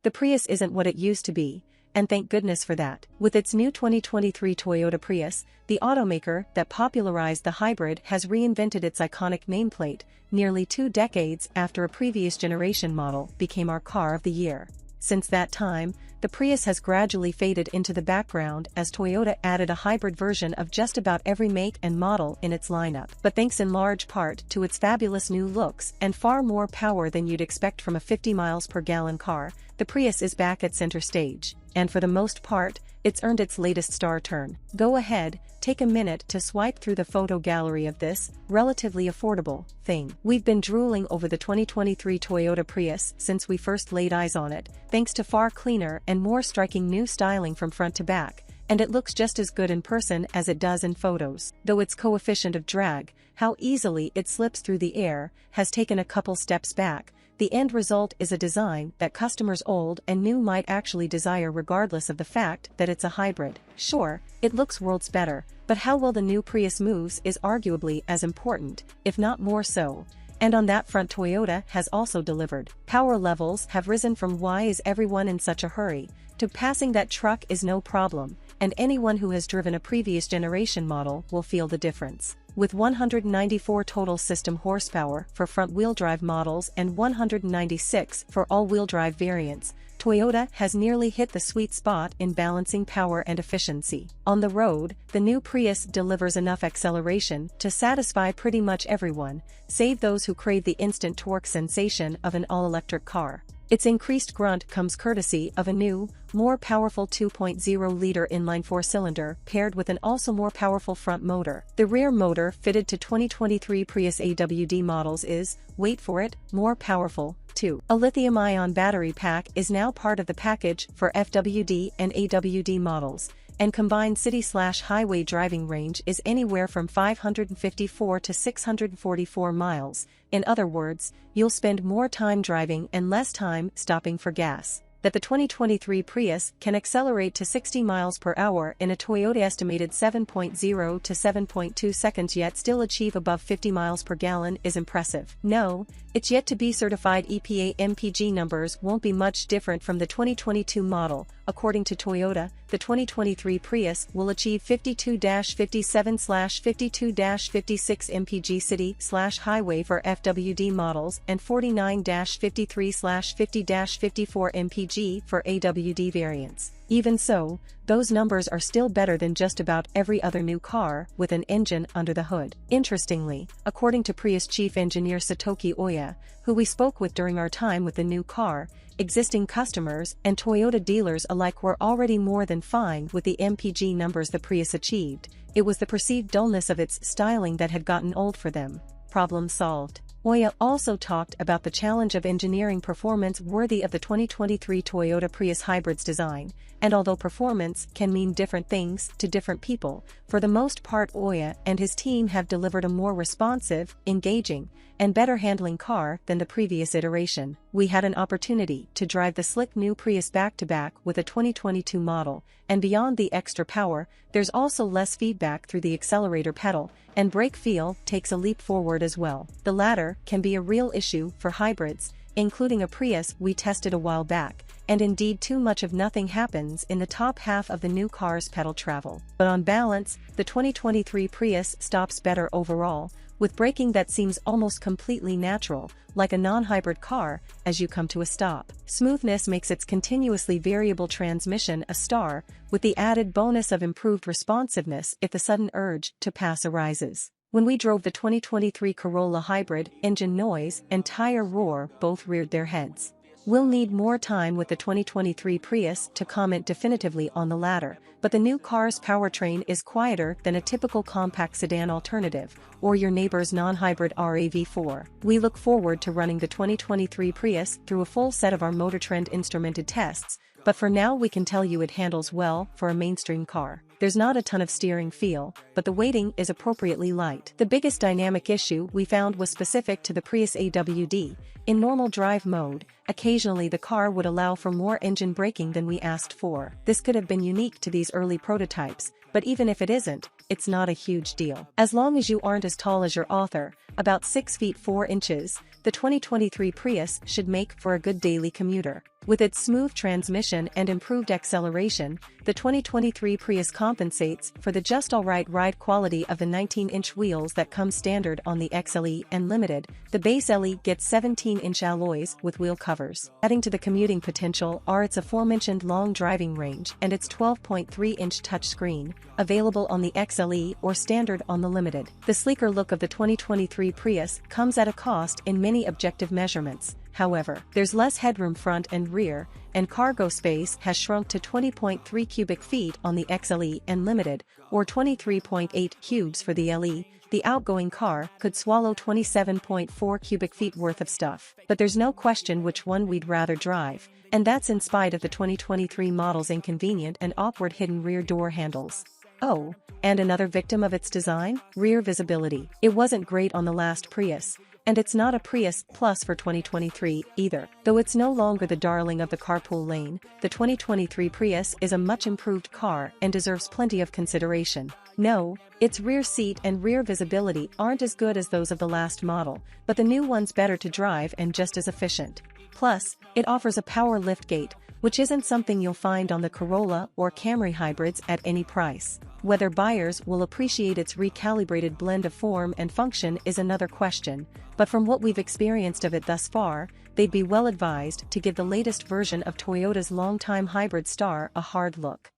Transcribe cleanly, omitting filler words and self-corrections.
The Prius isn't what it used to be, and thank goodness for that. With its new 2023 Toyota Prius, the automaker that popularized the hybrid has reinvented its iconic nameplate, nearly 2 decades after a previous generation model became our car of the year. Since that time, the Prius has gradually faded into the background as Toyota added a hybrid version of just about every make and model in its lineup. But thanks in large part to its fabulous new looks and far more power than you'd expect from a 50 miles per gallon car, the Prius is back at center stage, and for the most part, it's earned its latest star turn. Go ahead, take a minute to swipe through the photo gallery of this, relatively affordable, thing. We've been drooling over the 2023 Toyota Prius since we first laid eyes on it, thanks to far cleaner and more striking new styling from front to back, and it looks just as good in person as it does in photos. Though its coefficient of drag, how easily it slips through the air, has taken a couple steps back, the end result is a design that customers old and new might actually desire regardless of the fact that it's a hybrid. Sure, it looks worlds better, but how well the new Prius moves is arguably as important, if not more so. And on that front Toyota has also delivered. Power levels have risen from "why is everyone in such a hurry?" to "passing that truck is no problem," and anyone who has driven a previous generation model will feel the difference. With 194 total system horsepower for front-wheel drive models and 196 for all-wheel drive variants, Toyota has nearly hit the sweet spot in balancing power and efficiency. On the road, the new Prius delivers enough acceleration to satisfy pretty much everyone, save those who crave the instant torque sensation of an all-electric car. Its increased grunt comes courtesy of a new, more powerful 2.0-liter inline 4-cylinder paired with an also more powerful front motor. The rear motor fitted to 2023 Prius AWD models is, wait for it, more powerful, too. A lithium-ion battery pack is now part of the package for FWD and AWD models, and combined city/highway driving range is anywhere from 554 to 644 miles. In other words, you'll spend more time driving and less time stopping for gas. That the 2023 Prius can accelerate to 60 miles per hour in a Toyota estimated 7.0 to 7.2 seconds yet still achieve above 50 miles per gallon is impressive. No, its yet to be certified EPA MPG numbers won't be much different from the 2022 model. According to Toyota, the 2023 Prius will achieve 52-57/52-56 MPG city/highway for FWD models and 49-53/50-54 MPG for AWD variants. Even so, those numbers are still better than just about every other new car with an engine under the hood. Interestingly, according to Prius chief engineer Satoki Oya, who we spoke with during our time with the new car, existing customers and Toyota dealers alike were already more than fine with the MPG numbers the Prius achieved. It was the perceived dullness of its styling that had gotten old for them. Problem solved. Oya also talked about the challenge of engineering performance worthy of the 2023 Toyota Prius hybrid's design, and although performance can mean different things to different people, for the most part Oya and his team have delivered a more responsive, engaging, and better handling car than the previous iteration. We had an opportunity to drive the slick new Prius back-to-back with a 2022 model, and beyond the extra power, there's also less feedback through the accelerator pedal, and brake feel takes a leap forward as well. The latter can be a real issue for hybrids, including a Prius we tested a while back, and indeed too much of nothing happens in the top half of the new car's pedal travel. But on balance, the 2023 Prius stops better overall, with braking that seems almost completely natural, like a non-hybrid car, as you come to a stop. Smoothness makes its continuously variable transmission a star, with the added bonus of improved responsiveness if the sudden urge to pass arises. When we drove the 2023 Corolla Hybrid, engine noise and tire roar both reared their heads. We'll need more time with the 2023 Prius to comment definitively on the latter, but the new car's powertrain is quieter than a typical compact sedan alternative, or your neighbor's non-hybrid RAV4. We look forward to running the 2023 Prius through a full set of our MotorTrend instrumented tests, but for now we can tell you it handles well for a mainstream car. There's not a ton of steering feel, but the weighting is appropriately light. The biggest dynamic issue we found was specific to the Prius AWD. In normal drive mode, occasionally the car would allow for more engine braking than we asked for. This could have been unique to these early prototypes, but even if it isn't, it's not a huge deal. As long as you aren't as tall as your author, about 6 feet 4 inches, the 2023 Prius should make for a good daily commuter. With its smooth transmission and improved acceleration, the 2023 Prius compensates for the just alright ride quality of the 19-inch wheels that come standard on the XLE and Limited. The base LE gets 17-inch alloys with wheel covers. Adding to the commuting potential are its aforementioned long driving range and its 12.3-inch touchscreen, available on the XLE or standard on the Limited. The sleeker look of the 2023 Prius comes at a cost in many objective measurements. However, there's less headroom front and rear, and cargo space has shrunk to 20.3 cubic feet on the XLE and Limited, or 23.8 cubes for the LE. The outgoing car could swallow 27.4 cubic feet worth of stuff. But there's no question which one we'd rather drive, and that's in spite of the 2023 model's inconvenient and awkward hidden rear door handles. Oh, and another victim of its design? Rear visibility. It wasn't great on the last Prius. And it's not a Prius Plus for 2023 either. Though it's no longer the darling of the carpool lane, the 2023 Prius is a much improved car and deserves plenty of consideration. No, its rear seat and rear visibility aren't as good as those of the last model, but the new one's better to drive and just as efficient. Plus, it offers a power liftgate, which isn't something you'll find on the Corolla or Camry hybrids at any price. Whether buyers will appreciate its recalibrated blend of form and function is another question, but from what we've experienced of it thus far, they'd be well advised to give the latest version of Toyota's longtime hybrid star a hard look.